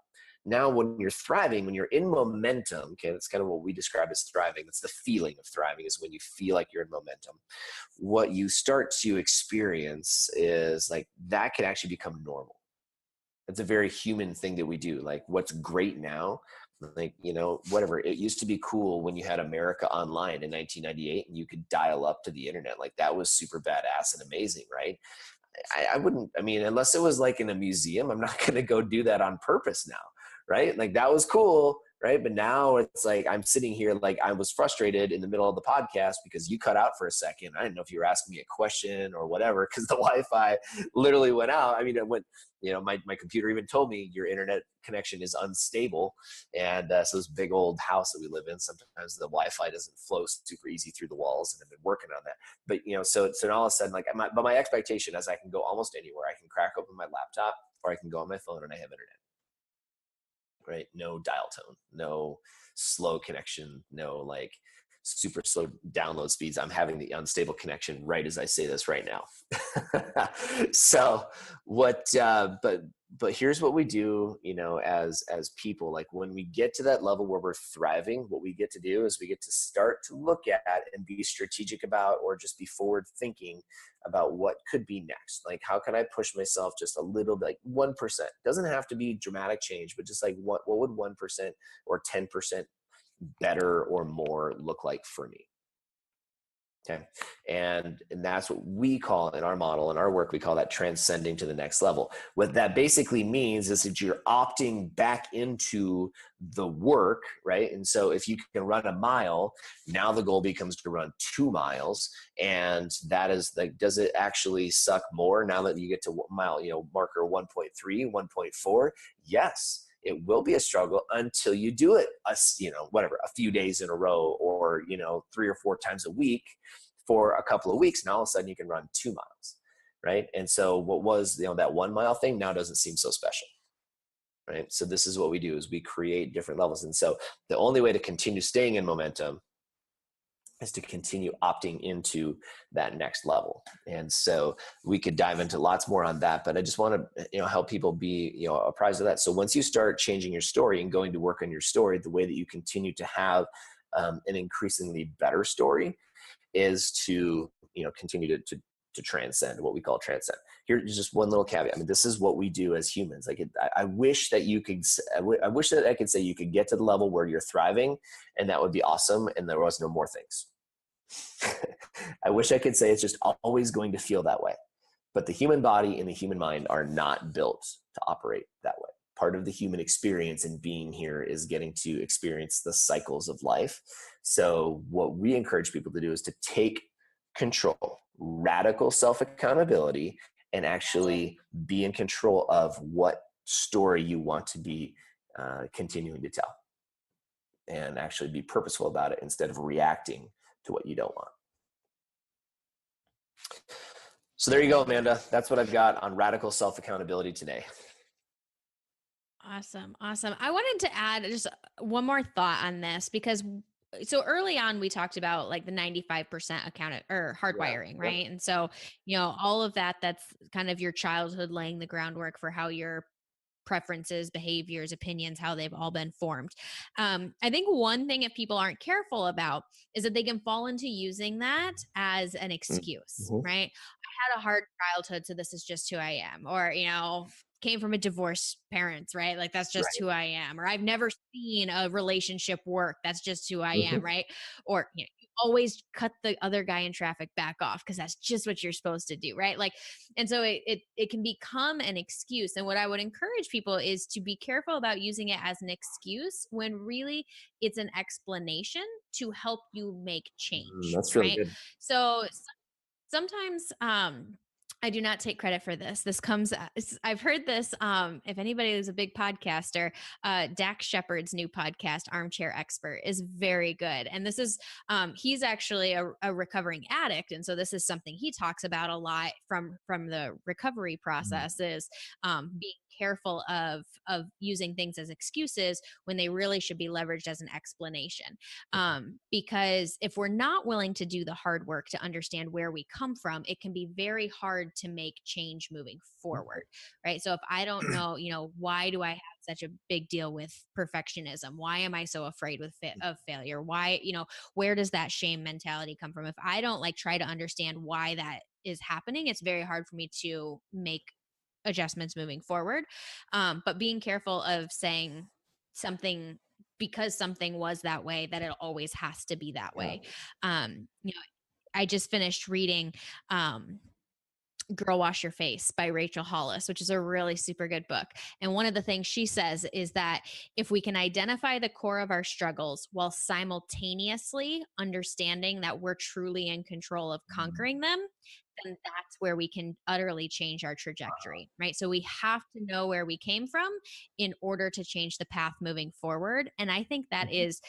Now, when you're thriving, when you're in momentum, okay, that's kind of what we describe as thriving. It's the feeling of thriving is when you feel like you're in momentum. What you start to experience is like that can actually become normal. It's a very human thing that we do. Like what's great now, like, whatever. It used to be cool when you had America Online in 1998 and you could dial up to the internet. Like that was super badass and amazing, right? I wouldn't, unless it was like in a museum, I'm not going to go do that on purpose now, right? Like that was cool, right? But now it's like I'm sitting here like I was frustrated in the middle of the podcast because you cut out for a second. I didn't know if you were asking me a question or whatever because the Wi-Fi literally went out. It went, my computer even told me your internet connection is unstable. And so this big old house that we live in, sometimes the Wi-Fi doesn't flow super easy through the walls, and I've been working on that. But, so all of a sudden, like my expectation is I can go almost anywhere. I can crack open my laptop or I can go on my phone and I have internet. Right? No dial tone, no slow connection, no like super slow download speeds. I'm having the unstable connection right as I say this right now. So but here's what we do, as people, like when we get to that level where we're thriving, what we get to do is we get to start to look at and be strategic about, or just be forward thinking about what could be next. Like, how can I push myself just a little bit, like 1%? Doesn't have to be dramatic change, but just like what would 1% or 10% better or more look like for me? Okay. And that's what we call in our model, in our work, we call that transcending to the next level. What that basically means is that you're opting back into the work, right? And so if you can run a mile, now the goal becomes to run 2 miles. And that is like, does it actually suck more now that you get to mile, marker 1.3, 1.4? Yes. It will be a struggle until you do it, a few days in a row, or, 3 or 4 times a week for a couple of weeks. Now all of a sudden you can run 2 miles, right? And so what was, that 1 mile thing now doesn't seem so special, right? So this is what we do, is we create different levels. And so the only way to continue staying in momentum is to continue opting into that next level. And so we could dive into lots more on that, but I just want to, help people be, apprised of that. So once you start changing your story and going to work on your story, the way that you continue to have an increasingly better story is to, continue to to transcend, what we call transcend. Here's just one little caveat. I mean, this is what we do as humans. Like, I wish that you could, I wish that I could say you could get to the level where you're thriving, and that would be awesome, and there was no more things. I wish I could say it's just always going to feel that way. But the human body and the human mind are not built to operate that way. Part of the human experience in being here is getting to experience the cycles of life. So what we encourage people to do is to take control, radical self-accountability, and actually be in control of what story you want to be continuing to tell, and actually be purposeful about it instead of reacting to what you don't want. So there you go, Amanda. That's what I've got on radical self-accountability today. Awesome. I wanted to add just one more thought on this, because so early on we talked about like the 95% account or hardwiring, right? And so, all of that's kind of your childhood laying the groundwork for how your preferences, behaviors, opinions, how they've all been formed. I think one thing if people aren't careful about is that they can fall into using that as an excuse, right? I had a hard childhood, so this is just who I am. Or, came from a divorced parents, right? Like, that's just who I am. Or I've never seen a relationship work. That's just who I am, right? Or, you always cut the other guy in traffic back off because that's just what you're supposed to do, right? Like, and so it can become an excuse. And what I would encourage people is to be careful about using it as an excuse when really it's an explanation to help you make change. That's really right? good. So sometimes I do not take credit for this. This comes, I've heard this. If anybody is a big podcaster, Dak Shepard's new podcast, Armchair Expert, is very good. And this is, he's actually a recovering addict. And so this is something he talks about a lot from the recovery process, is being careful of using things as excuses when they really should be leveraged as an explanation. Because if we're not willing to do the hard work to understand where we come from, it can be very hard to make change moving forward, right? So if I don't know, why do I have such a big deal with perfectionism? Why am I so afraid of failure? Why, where does that shame mentality come from? If I don't try to understand why that is happening, it's very hard for me to make adjustments moving forward. But being careful of saying something because something was that way, that it always has to be that way. I just finished reading Girl Wash Your Face by Rachel Hollis, which is a really super good book. And one of the things she says is that if we can identify the core of our struggles while simultaneously understanding that we're truly in control of conquering them, then that's where we can utterly change our trajectory, right? So we have to know where we came from in order to change the path moving forward. And I think that it's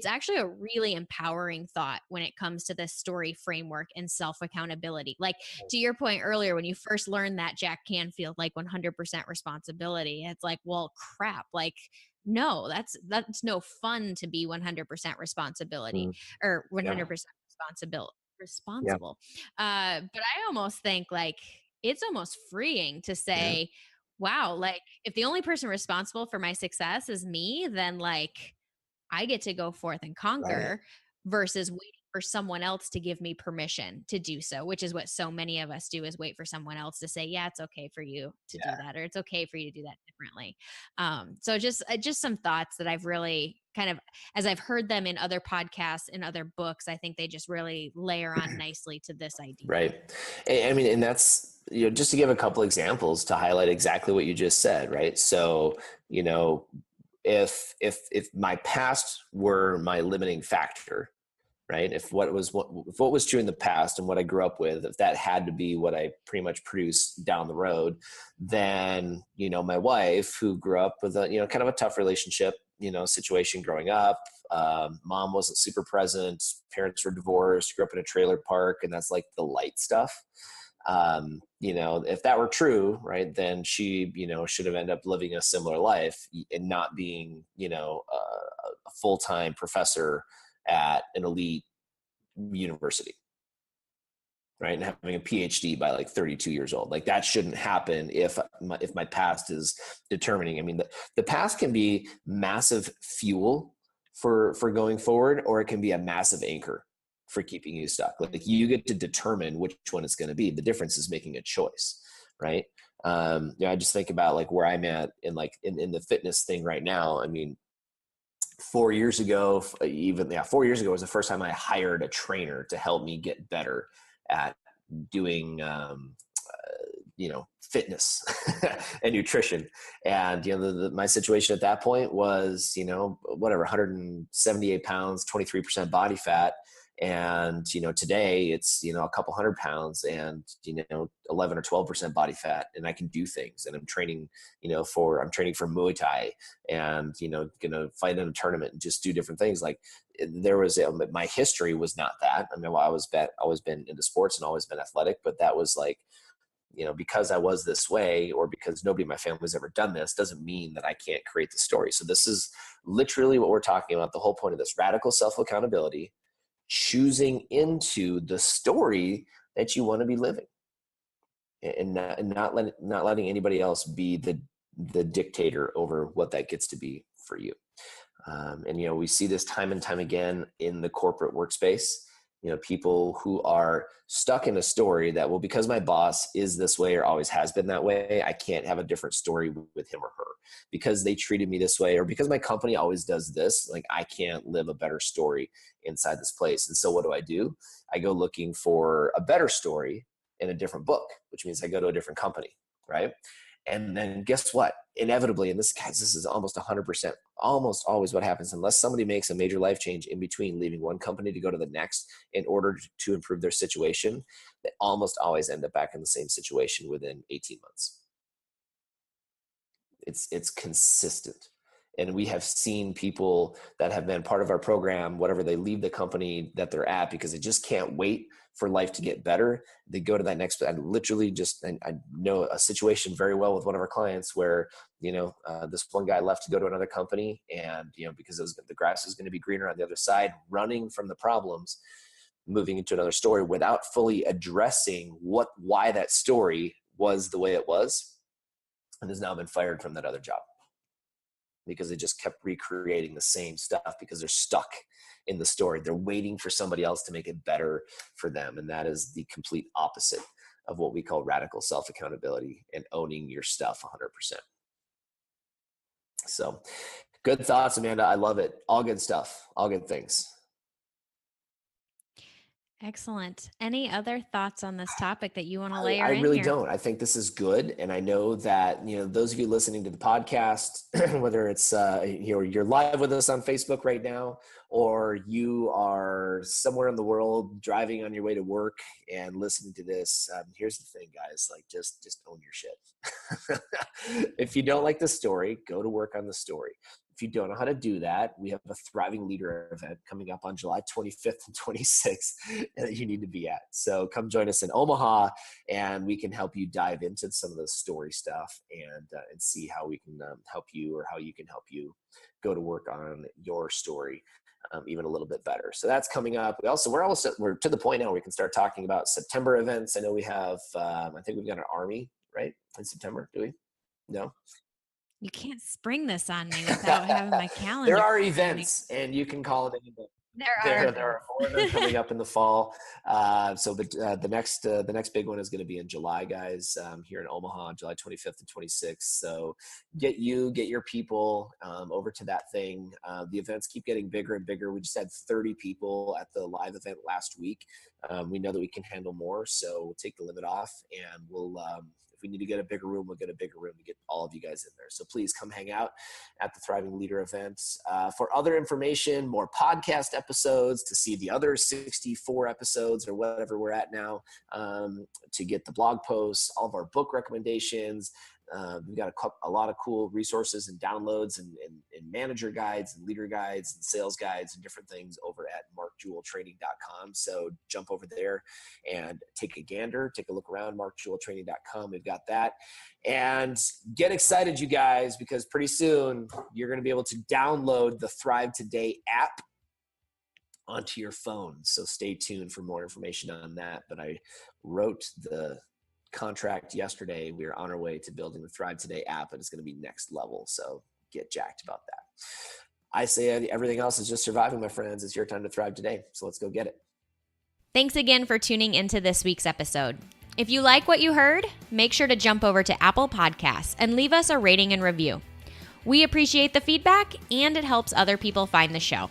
actually a really empowering thought when it comes to this story framework and self-accountability. Like, to your point earlier, when you first learned that Jack Canfield, 100% responsibility, it's like, well, crap, no, that's no fun to be 100% responsibility or 100% responsible. But I almost think it's almost freeing to say, wow, if the only person responsible for my success is me, then I get to go forth and conquer versus waiting for someone else to give me permission to do so, which is what so many of us do, is wait for someone else to say, yeah, it's okay for you to do that, or it's okay for you to do that differently. So just some thoughts that I've really kind of, as I've heard them in other podcasts and other books, I think they just really layer on nicely to this idea. Right. I mean, and that's, just to give a couple examples to highlight exactly what you just said, right? So, if my past were my limiting factor, right? If what was true in the past and what I grew up with, if that had to be what I pretty much produce down the road, then, my wife, who grew up with a, kind of a tough relationship, situation growing up, mom wasn't super present, parents were divorced, grew up in a trailer park, and that's the light stuff. If that were true, right, then she, should have ended up living a similar life and not being, a full-time professor at an elite university, right, and having a PhD by 32 years old. That shouldn't happen if my past is determining. I mean, the past can be massive fuel for going forward, or it can be a massive anchor for keeping you stuck. Like you get to determine which one it's going to be. The difference is making a choice, right? I just think about like where I'm at in the fitness thing right now. I mean, 4 years ago, 4 years ago was the first time I hired a trainer to help me get better at doing, fitness and nutrition. And, my situation at that point was, 178 pounds, 23% body fat. And, today it's, a couple 100 pounds and, 11 or 12% body fat, and I can do things. And I'm training, I'm training for Muay Thai and, going to fight in a tournament and just do different things. Like there was, my history was not that. I mean, I always been into sports and always been athletic, but that was like, because I was this way or because nobody in my family's ever done this doesn't mean that I can't create the story. So this is literally what we're talking about. The whole point of this: radical self-accountability, choosing into the story that you want to be living, and not letting anybody else be the dictator over what that gets to be for you. And we see this time and time again in the corporate workspace. People who are stuck in a story that, well, because my boss is this way or always has been that way, I can't have a different story with him or her. Because they treated me this way, or because my company always does this, like I can't live a better story inside this place. And so what do? I go looking for a better story in a different book, which means I go to a different company, right? And then guess what? Inevitably, and this is almost 100%, almost always what happens, unless somebody makes a major life change in between leaving one company to go to the next in order to improve their situation, they almost always end up back in the same situation within 18 months. It's consistent. And we have seen people that have been part of our program, whatever, they leave the company that they're at because they just can't wait for life to get better. They go to that next, I know a situation very well with one of our clients where, this one guy left to go to another company and, because the grass is going to be greener on the other side, running from the problems, moving into another story without fully addressing why that story was the way it was, and has now been fired from that other job because they just kept recreating the same stuff because they're stuck in the story. They're waiting for somebody else to make it better for them. And that is the complete opposite of what we call radical self-accountability and owning your stuff 100%. So good thoughts, Amanda. I love it. All good stuff. All good things. Excellent. Any other thoughts on this topic that you want to layer in? I really don't. I think this is good. And I know that, those of you listening to the podcast, whether it's, you're live with us on Facebook right now, or you are somewhere in the world driving on your way to work and listening to this. Here's the thing, guys, like just own your shit. If you don't like the story, go to work on the story. If you don't know how to do that, we have a Thriving Leader event coming up on July 25th and 26th that you need to be at. So come join us in Omaha and we can help you dive into some of the story stuff and see how we can help you, or how you can help you go to work on your story even a little bit better. So that's coming up. We're to the point now where we can start talking about September events. I know we have, I think we've got an Army, right? In September, do we? No? You can't spring this on me without having my calendar. There are events, and you can call it anything. There are more of them coming up in the fall. The next big one is going to be in July, guys, here in Omaha, July 25th and 26th. So get your people over to that thing. The events keep getting bigger and bigger. We just had 30 people at the live event last week. We know that we can handle more, so we'll take the limit off, and we'll if we need to get a bigger room, we'll get a bigger room to get all of you guys in there. So please come hang out at the Thriving Leader events. For other information, more podcast episodes, to see the other 64 episodes or whatever we're at now, to get the blog posts, all of our book recommendations. We've got a lot of cool resources and downloads and manager guides and leader guides and sales guides and different things over at markjewelltraining.com. So jump over there and take a gander, take a look around, markjewelltraining.com. We've got that. And get excited, you guys, because pretty soon you're going to be able to download the Thrive Today app onto your phone. So stay tuned for more information on that. But I wrote the contract yesterday. We are on our way to building the Thrive Today app, and it's going to be next level. So get jacked about that. I say everything else is just surviving, my friends. It's your time to thrive today. So let's go get it. Thanks again for tuning into this week's episode. If you like what you heard, make sure to jump over to Apple Podcasts and leave us a rating and review. We appreciate the feedback, and it helps other people find the show.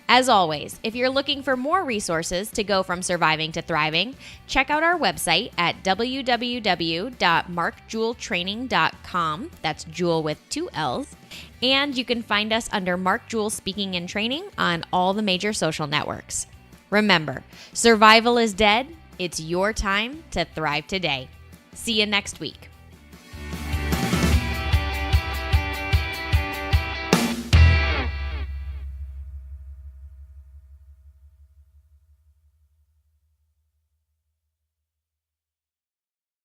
As always, if you're looking for more resources to go from surviving to thriving, check out our website at www.markjewelltraining.com. That's Jewell with 2 L's. And you can find us under Mark Jewell Speaking and Training on all the major social networks. Remember, survival is dead. It's your time to thrive today. See you next week.